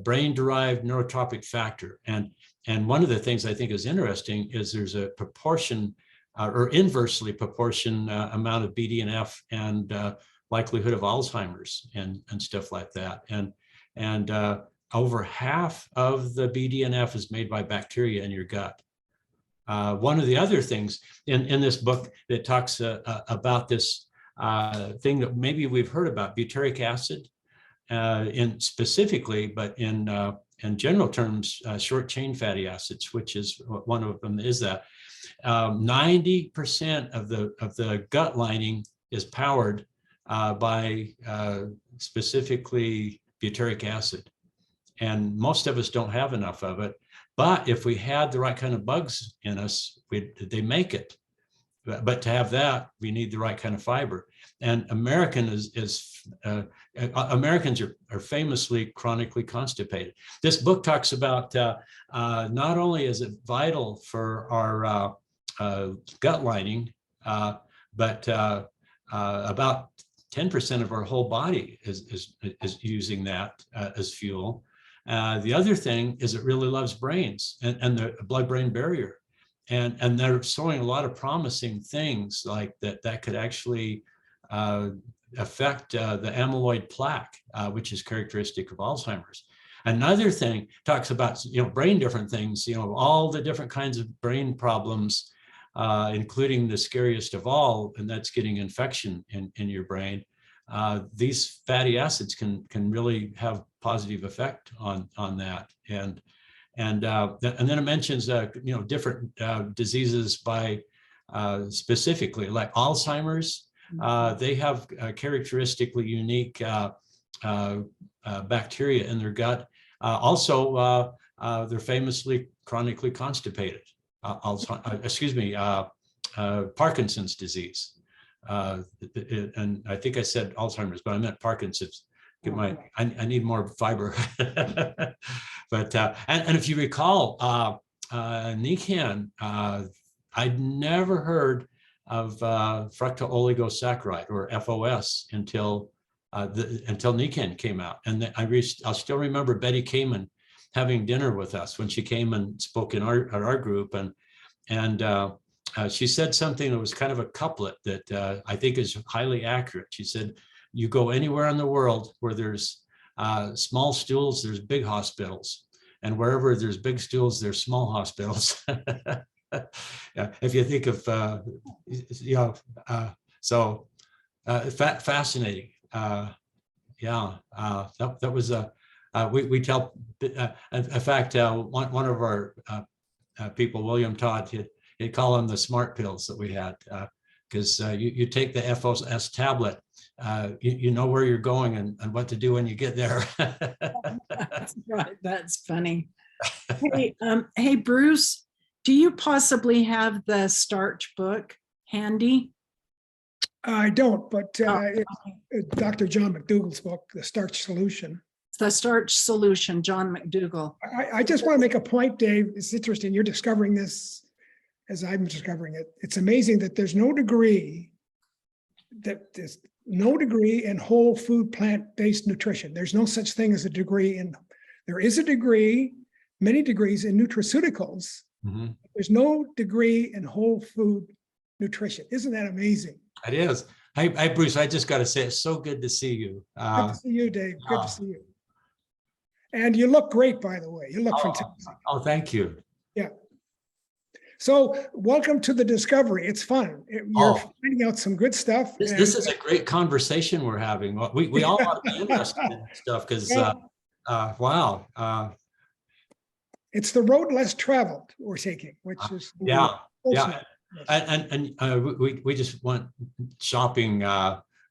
Brain-derived neurotropic factor. And one of the things I think is interesting is there's a proportion or inversely proportion amount of BDNF and likelihood of Alzheimer's and stuff like that. And over half of the BDNF is made by bacteria in your gut. One of the other things in this book that talks about this thing that maybe we've heard about, butyric acid, in specifically, but in general terms, short chain fatty acids, which is one of them is that. 90% of the gut lining is powered by specifically butyric acid. And most of us don't have enough of it. But if we had the right kind of bugs in us, they make it. But to have that, we need the right kind of fiber. And Americans are famously chronically constipated. This book talks about not only is it vital for our gut lining, but about 10% of our whole body is using that as fuel. The other thing is it really loves brains and the blood-brain barrier. And they're showing a lot of promising things like that could actually affect the amyloid plaque, which is characteristic of Alzheimer's. Another thing talks about, brain different things, all the different kinds of brain problems, including the scariest of all, and that's getting infection in your brain. These fatty acids can really have positive effect on that. And then it mentions, different diseases by specifically, like Alzheimer's. They have characteristically unique bacteria in their gut. Also, they're famously chronically constipated. Parkinson's disease. And I think I said Alzheimer's, but I meant Parkinson's. I need more fiber. But and if you recall, Nikken, I'd never heard of fructooligosaccharides, or FOS, until Nikken came out. And I'll still remember Betty Kamen having dinner with us when she came and spoke in our group, and she said something that was kind of a couplet that I think is highly accurate. She said, "You go anywhere in the world where there's small stools, there's big hospitals, and wherever there's big stools, there's small hospitals." Yeah, if you think of fascinating. That was we tell. In fact, one of our people, William Todd, he'd call them the smart pills that we had, because you take the FOS tablet, you know where you're going and what to do when you get there. That's right. That's funny. Hey, Bruce, do you possibly have the starch book handy? I don't, but Dr. John McDougall's book, The Starch Solution. The Starch Solution, John McDougall. I just want to make a point, Dave. It's interesting. You're discovering this as I'm discovering it. It's amazing that there's no degree in whole food plant-based nutrition. There's no such thing as a degree there is a degree, many degrees in nutraceuticals. Mm-hmm. There's no degree in whole food nutrition. Isn't that amazing? It is. Hey, Bruce, I just got to say, it's so good to see you. Good to see you, Dave. Good to see you. And you look great, by the way. You look fantastic. Oh, thank you. Yeah. So welcome to the discovery. It's fun. You're finding out some good stuff. This is a great conversation we're having. We all ought to be interested in stuff because, wow. It's the road less traveled we're taking, which is yeah. And we just went shopping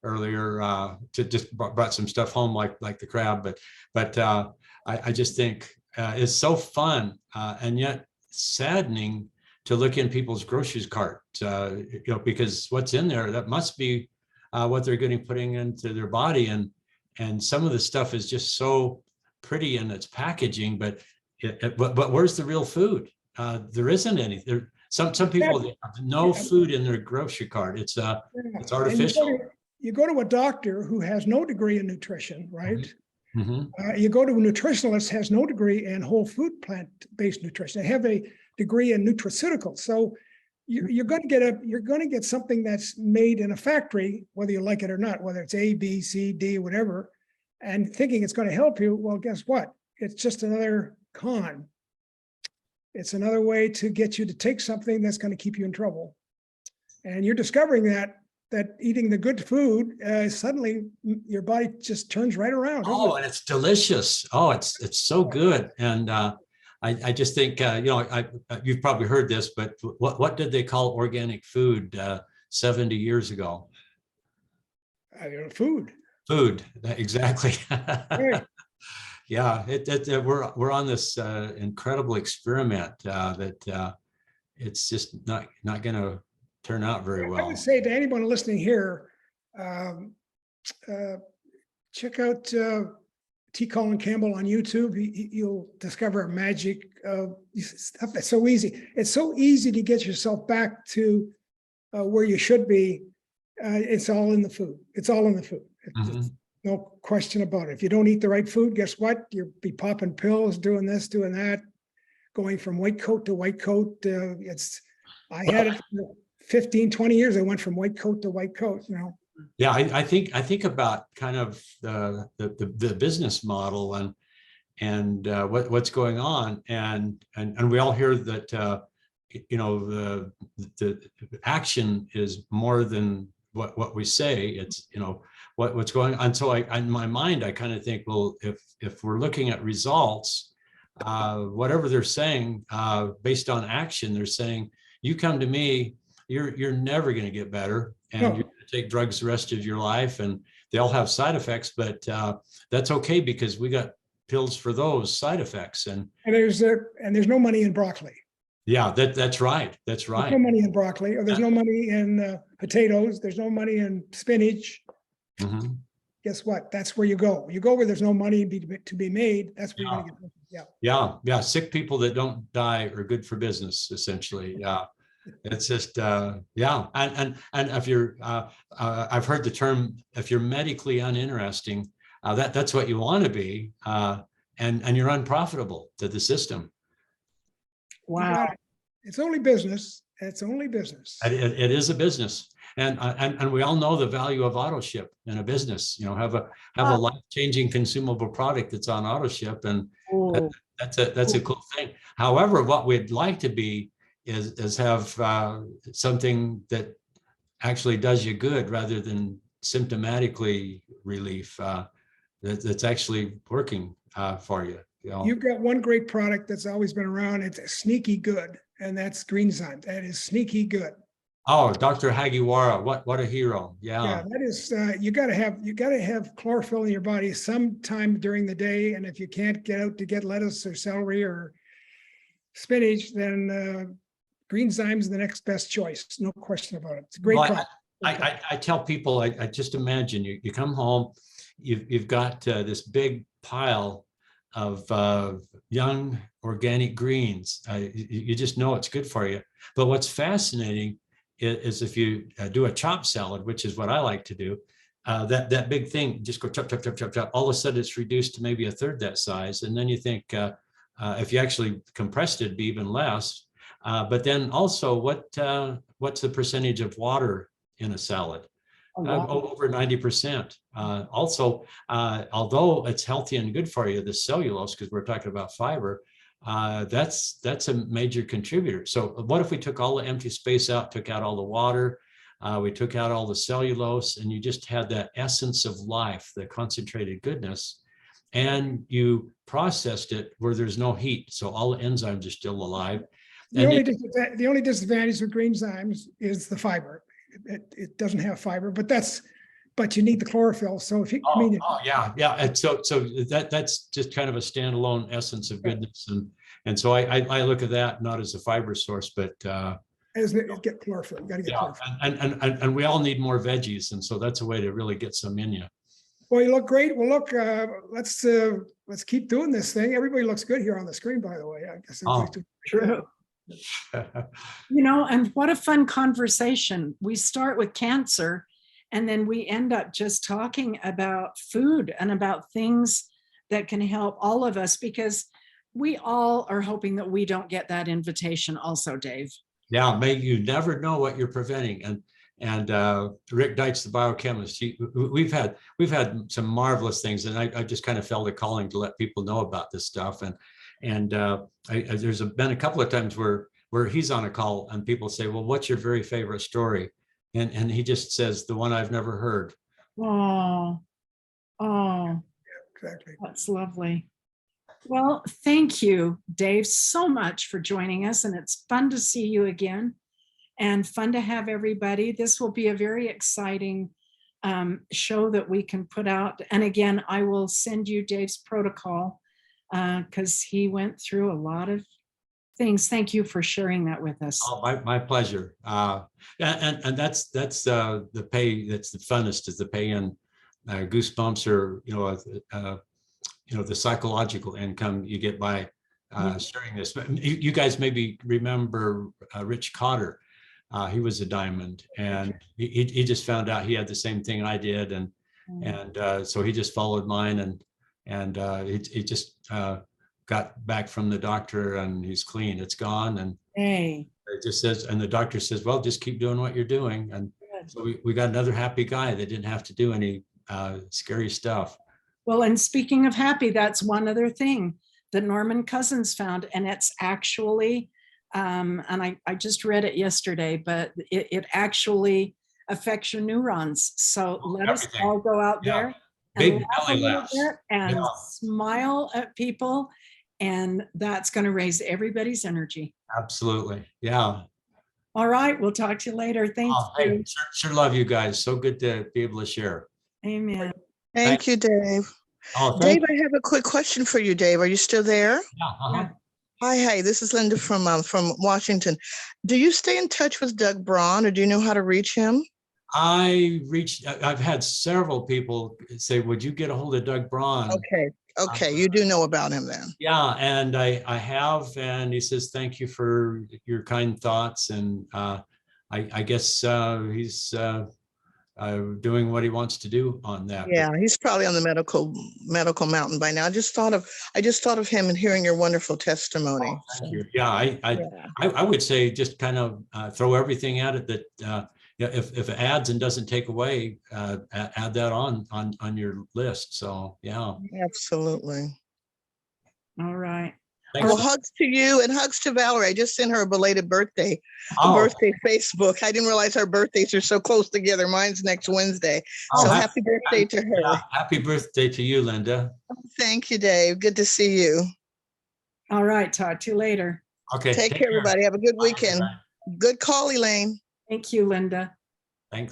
earlier to just brought some stuff home like the crab, but I just think it's so fun and yet saddening to look in people's groceries cart, because what's in there, that must be what they're putting into their body, and some of the stuff is just so pretty in its packaging, but where's the real food? There isn't any. Some people have no food in their grocery cart. It's artificial. You go to a doctor who has no degree in nutrition, right? Mm-hmm. You go to a nutritionalist has no degree in whole food plant-based nutrition. They have a degree in nutraceuticals. So you're going to get something that's made in a factory, whether you like it or not, whether it's A, B, C, D, whatever, and thinking it's going to help you. Well, guess what? It's just another con. It's another way to get you to take something that's going to keep you in trouble. And you're discovering that eating the good food, suddenly your body just turns right around. Oh, and it's delicious. Oh, it's so good. And I just think, you've probably heard this, but what did they call organic food 70 years ago? Food. Food, exactly. Right. Yeah, we're on this incredible experiment that it's just not going to turn out very well. I would say to anyone listening here, check out T. Colin Campbell on YouTube. You'll discover magic stuff that's so easy. It's so easy to get yourself back to where you should be. It's all in the food. It's all in the food. It's no question about it. If you don't eat the right food, guess what? You'll be popping pills, doing this, doing that, going from white coat to white coat. I had it for 15, 20 years. I went from white coat to white coat, Yeah, I think about kind of the business model, what's going on. And we all hear that, the action is more than what we say. It's, what's going on. So in my mind, I kind of think, well, if we're looking at results, whatever they're saying, based on action, they're saying, you come to me, you're never going to get better, and No. you're going to take drugs the rest of your life, and they all have side effects, but that's okay, because we got pills for those side effects. And there's no money in broccoli. yeah, that's right. That's There's right. no money in broccoli, or there's no money in potatoes. There's no money in spinach. Mhm. Guess what? That's where you go. You go where there's no money to be made. That's where you're going to get. Yeah. Yeah. Sick people that don't die are good for business, essentially. Yeah. It's just, yeah. And if you're, I've heard the term, if you're medically uninteresting, that's what you want to be. And you're unprofitable to the system. Wow. It's only business. It's only business. It is a business. And we all know the value of auto ship in a business. Have a life-changing consumable product that's on auto ship, and that's a cool thing. However, what we'd like to be is have something that actually does you good, rather than symptomatically relief. That's actually working for you. You've got one great product that's always been around. It's sneaky good, and that's Greenzymes. That is sneaky good. Oh, Dr. Hagiwara, what a hero. Yeah, that is, you gotta have chlorophyll in your body sometime during the day. And if you can't get out to get lettuce or celery or spinach, then Greenzymes is the next best choice. No question about it. It's a great product. I tell people, I just imagine you come home, you've got this big pile of young organic greens. You just know it's good for you. But what's fascinating is if you do a chopped salad, which is what I like to do, that big thing, just go chop, chop, chop, chop, chop. All of a sudden it's reduced to maybe a third that size. And then you think, if you actually compressed it, it'd be even less. But then also, what's the percentage of water in a salad? Over 90%. Also, although it's healthy and good for you, the cellulose, because we're talking about fiber, that's a major contributor. So what if we took all the empty space out, took out all the water, we took out all the cellulose, and you just had that essence of life, the concentrated goodness, and you processed it where there's no heat, so all the enzymes are still alive. The only disadvantage with Greenzymes is the fiber. It doesn't have fiber, but you need the chlorophyll. So if you, yeah. And so that's just kind of a standalone essence of goodness, and so I look at that not as a fiber source, but as get chlorophyll. You got to get chlorophyll. And we all need more veggies, and so that's a way to really get some in you. Well, you look great. Well, look, let's keep doing this thing. Everybody looks good here on the screen, by the way. I guess true. And what a fun conversation. We start with cancer, and then we end up just talking about food and about things that can help all of us, because we all are hoping that we don't get that invitation also, Dave. Yeah, you never know what you're preventing. And Rick Deitch, the biochemist, we've had some marvelous things, and I just kind of felt a calling to let people know about this stuff. And there's been a couple of times where he's on a call and people say, well, what's your very favorite story? And he just says, the one I've never heard. Oh, exactly. That's lovely. Well, thank you, Dave, so much for joining us. And it's fun to see you again, and fun to have everybody. This will be a very exciting show that we can put out. And again, I will send you Dave's protocol, because he went through a lot of things. Thank you for sharing that with us. Oh, my pleasure. And that's the pay. That's the funnest, is the pay in goosebumps, or the psychological income you get by sharing this. You guys maybe remember Rich Cotter. He was a diamond, and he just found out he had the same thing I did, and so he just followed mine, and he just got back from the doctor, and he's clean. It's gone, and it just says, and the doctor says, well, just keep doing what you're doing. And so we got another happy guy that didn't have to do any scary stuff. Well, and speaking of happy, that's one other thing that Norman Cousins found, and it's actually, and I just read it yesterday, but it actually affects your neurons. So let us Everything. all go out Yeah. there Big and laugh a belly little laughs. bit and Yeah. smile at people, and that's going to raise everybody's energy. Absolutely. Yeah. All right, we'll talk to you later. Thank Oh, hey, you. sure love you guys. So good to be able to share. Amen. Thank you, Dave. Oh, Dave, thank I have a quick question for you, Dave. Are you still there? Yeah, uh-huh. Yeah. Hi, this is Linda from Washington. Do you stay in touch with Doug Braun, or do you know how to reach him? I've had several people say, would you get a hold of Doug Braun? Okay, you do know about him then. Yeah, and I have, and he says, thank you for your kind thoughts. And I guess he's doing what he wants to do on that. Yeah, he's probably on the medical mountain by now. I just thought of him and hearing your wonderful testimony. Oh, thank you. Yeah, Yeah. I would say just kind of throw everything at it that yeah, if it adds and doesn't take away, add that on your list. So yeah. Absolutely. All right. Thanks. Well, hugs to you and hugs to Valerie. I just sent her a belated birthday, Oh. birthday Facebook. I didn't realize our birthdays are so close together. Mine's next Wednesday. Oh, So happy birthday to her. Yeah, happy birthday to you, Linda. Thank you, Dave. Good to see you. All right. Talk to you later. Okay. Take care, everybody. Have a good weekend. Good call, Elaine. Thank you, Linda.